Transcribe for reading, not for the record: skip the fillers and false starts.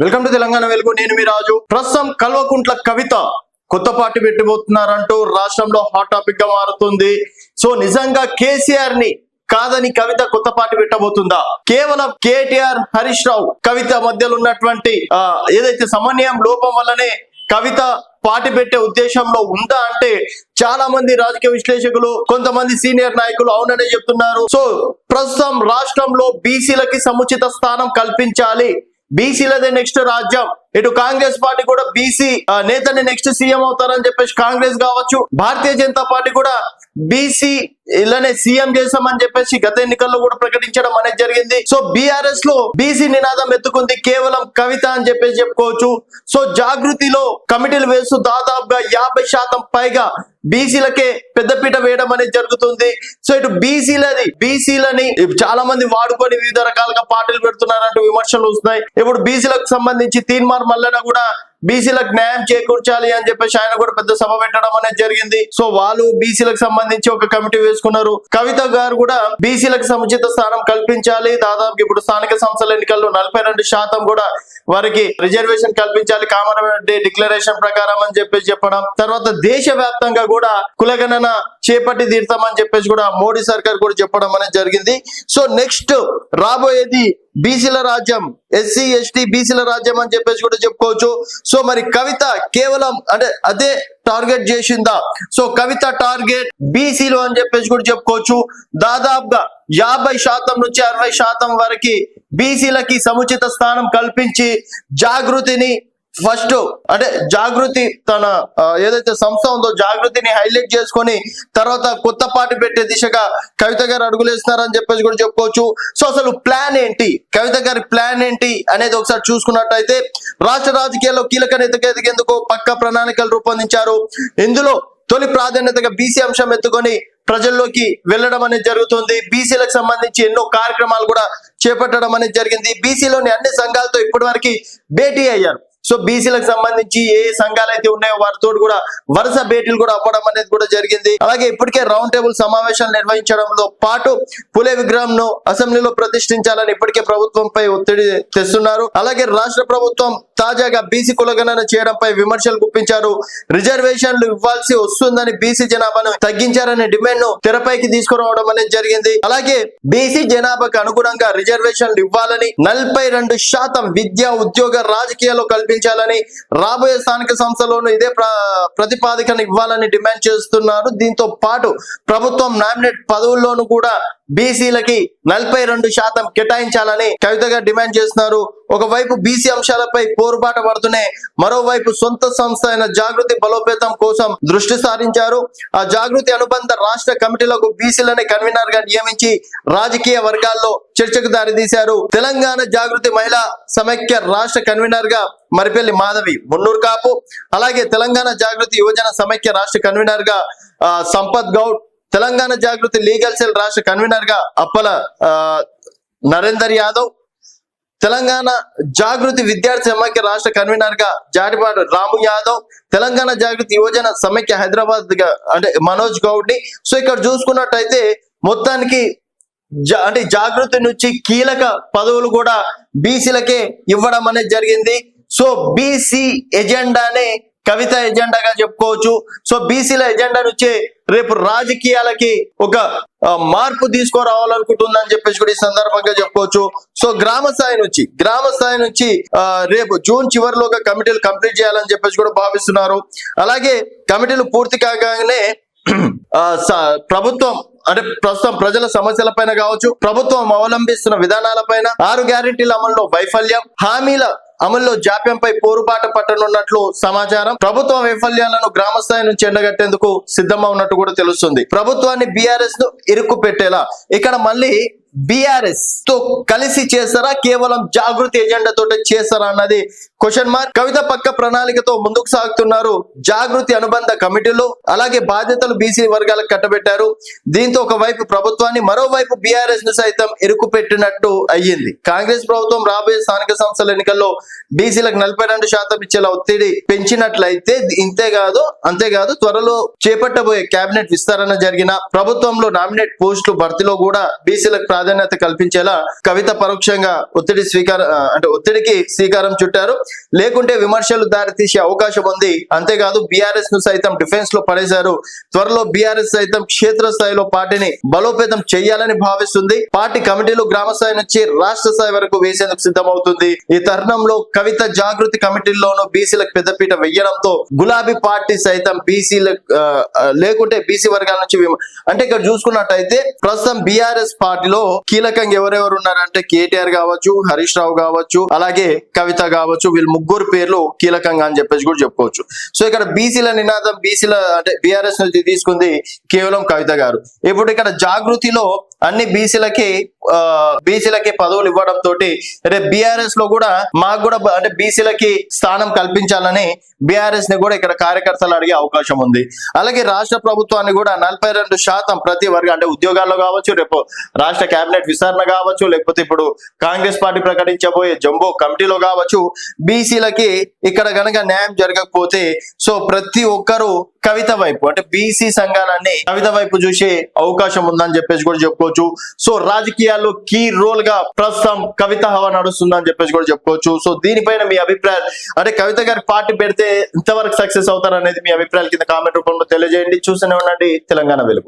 Welcome to Telangana వెలుగు. నేను మీ రాజు. ప్రస్తుతం కల్వకుంట్ల కవిత కొత్త పార్టీ పెట్టబోతున్నారంటూ రాష్ట్రంలో హాట్ టాపిక్ గా మారుతుంది. సో నిజంగా కేసీఆర్ ని కాదని కవిత కొత్త పార్టీ పెట్టబోతుందా? కేవలం కేటీఆర్, హరీష్ రావు, కవిత మధ్యలో ఉన్నటువంటి ఏదైతే సమన్వయం లోపం వల్లనే కవిత పార్టీ పెట్టే ఉద్దేశంలో ఉందా అంటే చాలా మంది రాజకీయ విశ్లేషకులు, కొంతమంది సీనియర్ నాయకులు అవుననే చెప్తున్నారు. సో ప్రస్తుతం రాష్ట్రంలో బీసీలకి సముచిత స్థానం కల్పించాలి, బీసీలదే నెక్స్ట్ రాజ్యం. ఇటు కాంగ్రెస్ పార్టీ కూడా బీసీ నేతని నెక్స్ట్ సీఎం అవుతారని చెప్పేసి కాంగ్రెస్ కావచ్చు, భారతీయ జనతా పార్టీ కూడా బీసీ ఇలానే సీఎం చేసామని చెప్పేసి గత ఎన్నికల్లో కూడా ప్రకటించడం అనేది జరిగింది. సో బీఆర్ఎస్ లో బీసీ నినాదం ఎత్తుకుంది కేవలం కవిత అని చెప్పేసి చెప్పుకోవచ్చు. సో జాగృతిలో కమిటీలు వేస్తూ దాదాపుగా 50% పైగా బీసీలకే పెద్దపీట వేయడం అనేది జరుగుతుంది. సో ఇటు బీసీలని చాలా మంది వాడుకొని వివిధ రకాలుగా పార్టీలు పెడుతున్నారంటూ విమర్శలు వస్తున్నాయి. ఇప్పుడు బీసీలకు సంబంధించి తీన్మార్ మల్లన్న కూడా బీసీలకు న్యాయం చేకూర్చాలి అని చెప్పేసి ఆయన కూడా పెద్ద సభ పెట్టడం అనేది జరిగింది. సో వాళ్ళు బీసీలకు సంబంధించి ఒక కమిటీ వేసుకున్నారు. కవిత గారు కూడా బీసీలకు సముచిత స్థానం కల్పించాలి, దాదాపు ఇప్పుడు స్థానిక సంస్థల ఎన్నికల్లో 42% కూడా వారికి రిజర్వేషన్ కల్పించాలి కామారెడ్డి డిక్లరేషన్ ప్రకారం అని చెప్పేసి చెప్పడం, తర్వాత దేశవ్యాప్తంగా కూడా కులగణన చేపట్టి తీరుతామని చెప్పేసి కూడా మోడీ సర్కార్ కూడా చెప్పడం అనేది జరిగింది. సో నెక్స్ట్ రాబోయేది బీసీల రాజ్యం, ఎస్సీ ఎస్టీ బీసీల రాజ్యం అని చెప్పేసి కూడా చెప్పుకోవచ్చు. సో మరి కవిత కేవలం అంటే అదే టార్గెట్ చేసిందా? సో కవిత టార్గెట్ బీసీలు అని చెప్పేసి కూడా చెప్పుకోవచ్చు. దాదాపుగా 50% నుంచి 60% వరకు బీసీలకి సముచిత స్థానం కల్పించి జాగృతిని ఫస్ట్ అంటే జాగృతి తన ఏదైతే సంస్థ ఉందో జాగృతిని హైలైట్ చేసుకొని తర్వాత కొత్త పార్టీ పెట్టే దిశగా కవిత గారు అడుగులేస్తున్నారని చెప్పేసి కూడా చెప్పుకోవచ్చు. సో అసలు ప్లాన్ ఏంటి, కవిత గారి ప్లాన్ ఏంటి అనేది ఒకసారి చూసుకున్నట్టయితే రాష్ట్ర రాజకీయాల్లో కీలక నేతగా ఎదిగేందుకు పక్కా ప్రణాళికలు రూపొందించారు. ఇందులో తొలి ప్రాధాన్యతగా బీసీ అంశం ఎత్తుకొని ప్రజల్లోకి వెళ్ళడం అనేది జరుగుతుంది. బీసీలకు సంబంధించి ఎన్నో కార్యక్రమాలు కూడా చేపట్టడం అనేది జరిగింది. బీసీలోని అన్ని సంఘాలతో ఇప్పటి వరకు భేటీ అయ్యారు. సో బీసీలకు సంబంధించి ఏ సంఘాలు అయితే ఉన్నాయో వారితో కూడా వరుస భేటీలు కూడా అవ్వడం అనేది కూడా జరిగింది. అలాగే ఇప్పటికే రౌండ్ టేబుల్ సమావేశాలు నిర్వహించడంలో పాటు పులే విగ్రహం ను అసెంబ్లీలో ప్రతిష్ఠించాలని ఇప్పటికే ప్రభుత్వంపై ఒత్తిడి తెస్తున్నారు. అలాగే రాష్ట్ర ప్రభుత్వం తాజాగా బీసీ కులగణన చేయడంపై విమర్శలు గుప్పించారు. రిజర్వేషన్లు ఇవ్వాల్సి వస్తుందని బీసీ జనాభాను తగ్గించారనే డిమాండ్ ను తెరపైకి తీసుకురావడం అనేది జరిగింది. అలాగే బీసీ జనాభాకు అనుగుణంగా రిజర్వేషన్లు ఇవ్వాలని, 42% విద్యా ఉద్యోగ రాజకీయాల్లో కల్పించాలని, రాబోయే స్థానిక సంస్థలోనూ ఇదే ప్రతిపాదికను ఇవ్వాలని డిమాండ్ చేస్తున్నారు. దీంతో పాటు ప్రభుత్వం నామినేట్ పదవుల్లోనూ కూడా బీసీలకి 42% కేటాయించాలని కవిత గారు డిమాండ్ చేస్తున్నారు. ఒకవైపు బీసీ అంశాలపై పోరుబాట పడుతూనే మరోవైపు సొంత సంస్థ అయిన జాగృతి బలోపేతం కోసం దృష్టి సారించారు. ఆ జాగృతి అనుబంధ రాష్ట్ర కమిటీలకు బీసీలని కన్వీనర్ గా నియమించి రాజకీయ వర్గాల్లో చర్చకు దారితీశారు. తెలంగాణ జాగృతి మహిళా సమైక్య రాష్ట్ర కన్వీనర్ గా మరిపెల్లి మాధవి, మున్నూరు కాపు, అలాగే తెలంగాణ జాగృతి యువజన సమైక్య రాష్ట్ర కన్వీనర్ గా సంపత్ గౌడ్, తెలంగాణ జాగృతి లీగల్ సెల్ రాష్ట్ర కన్వీనర్ గా అప్పల నరేందర్ యాదవ్, తెలంగాణ జాగృతి విద్యార్థి సమైక్య రాష్ట్ర కన్వీనర్ గా జాటిపాడు రాము యాదవ్, తెలంగాణ జాగృతి యువజన సమైక్య హైదరాబాద్ గా అంటే మనోజ్ గౌడ్ ని. సో ఇక్కడ చూసుకున్నట్టయితే మొత్తానికి అంటే జాగృతి నుంచి కీలక పదవులు కూడా బీసీలకే ఇవ్వడం అనేది జరిగింది. సో బీసీ ఎజెండానే కవిత ఎజెండాగా చెప్పుకోవచ్చు. సో బీసీల ఎజెండా నుంచి రేపు రాజకీయాలకి ఒక మార్పు తీసుకురావాలనుకుంటుందని చెప్పేసి కూడా ఈ సందర్భంగా చెప్పుకోవచ్చు. సో గ్రామ స్థాయి నుంచి రేపు జూన్ చివరిలోగా కమిటీలు కంప్లీట్ చేయాలని చెప్పేసి కూడా భావిస్తున్నారు. అలాగే కమిటీలు పూర్తి కాగానే ప్రభుత్వం అంటే ప్రస్తుతం ప్రజల సమస్యల పైన కావచ్చు, ప్రభుత్వం అవలంబిస్తున్న విధానాలపైన, 6 గ్యారెంటీల అమల్లో వైఫల్యం, హామీల అమల్లో జాప్యంపై పోరుబాట పట్టనున్నట్లు సమాచారం. ప్రభుత్వ వైఫల్యాలను గ్రామ స్థాయి నుంచి ఎండగట్టేందుకు సిద్ధంగా ఉన్నట్టు కూడా తెలుస్తుంది. ప్రభుత్వాన్ని బీఆర్ఎస్ ను ఇరుక్కు పెట్టేలా ఇక్కడ మళ్ళీ బీఆర్ఎస్ తో కలిసి చేస్తారా, కేవలం జాగృతి ఎజెండా తోటి చేస్తారా అన్నది క్వశ్చన్ మార్క్. కవిత పక్క ప్రణాళికతో ముందుకు సాగుతున్నారు. జాగృతి అనుబంధ కమిటీలు అలాగే బాధ్యతలు బీసీ వర్గాలకు కట్టబెట్టారు. దీంతో ఒకవైపు ప్రభుత్వాన్ని, మరోవైపు బీఆర్ఎస్ ను సైతం ఇరుక్కు పెట్టినట్టు అయ్యింది. కాంగ్రెస్ ప్రభుత్వం రాబోయే స్థానిక సంస్థల ఎన్నికల్లో బీసీలకు 42% ఇచ్చేలా ఒత్తిడి పెంచినట్లయితే అంతేకాదు త్వరలో చేపట్టబోయే కేబినెట్ విస్తరణ జరిగిన ప్రభుత్వంలో నామినేట్ పోస్టులు భర్తీలో కూడా బీసీలకు ప్రాధాన్యత కల్పించేలా కవిత పరోక్షంగా ఒత్తిడికి శ్రీకారం చుట్టారు. లేకుంటే విమర్శలు దారితీసే అవకాశం ఉంది. అంతేకాదు బీఆర్ఎస్ ను సైతం డిఫెన్స్ లో పడేశారు. త్వరలో బీఆర్ఎస్ సైతం క్షేత్రస్థాయిలో పార్టీని బలోపేతం చేయాలని భావిస్తుంది. పార్టీ కమిటీలు గ్రామ స్థాయి నుంచి రాష్ట్ర స్థాయి వరకు వేసేందుకు సిద్ధమవుతుంది. ఈ తరుణంలో కవిత జాగృతి కమిటీల్లోనూ బీసీలకు పెద్దపీట వెయ్యడంతో గులాబీ పార్టీ సైతం లేకుంటే బీసీ వర్గాల నుంచి అంటే ఇక్కడ చూసుకున్నట్టయితే ప్రస్తుతం బీఆర్ఎస్ పార్టీలో కీలకంగా ఎవరెవరు ఉన్నారంటే కేటీఆర్ కావచ్చు, హరీష్ రావు కావచ్చు, అలాగే కవిత కావచ్చు, వీళ్ళు ముగ్గురు పేర్లు కీలకంగా అని చెప్పేసి కూడా చెప్పుకోవచ్చు. సో ఇక్కడ బీసీల నినాదం బీసీల అంటే బీఆర్ఎస్ నుంచి తీసుకుంది కేవలం కవిత గారు. ఇప్పుడు ఇక్కడ జాగృతిలో అన్ని బీసీలకి పదవులు ఇవ్వడం తోటి రేపు బీఆర్ఎస్ లో కూడా మాకు కూడా అంటే బీసీలకి స్థానం కల్పించాలని బీఆర్ఎస్ ని కూడా ఇక్కడ కార్యకర్తలు అడిగే అవకాశం ఉంది. అలాగే రాష్ట్ర ప్రభుత్వాన్ని కూడా 42% ప్రతి వర్గం అంటే ఉద్యోగాల్లో కావచ్చు, రేపు రాష్ట్ర కేబినెట్ విస్తరణ కావచ్చు, లేకపోతే ఇప్పుడు కాంగ్రెస్ పార్టీ ప్రకటించబోయే జంబో కమిటీలో కావచ్చు, బీసీలకి ఇక్కడ గనక న్యాయం జరగకపోతే సో ప్రతి ఒక్కరు కవిత వైపు అంటే బీసీ సంఘాలన్నీ కవిత వైపు చూసే అవకాశం ఉందని చెప్పేసి కూడా చెప్పుకోవచ్చు. సో రాజకీయాల్లో కీ రోల్ గా ప్రస్తుతం కవిత హవా నడుస్తుందని చెప్పేసి కూడా చెప్పుకోవచ్చు. సో దీనిపైన మీ అభిప్రాయం అంటే కవిత గారి పార్టీ పెడితే ఇంతవరకు సక్సెస్ అవుతారనేది మీ అభిప్రాయాల కింద కామెంట్ రూపంలో తెలియజేయండి. చూస్తూనే ఉండండి తెలంగాణ వెలుగు.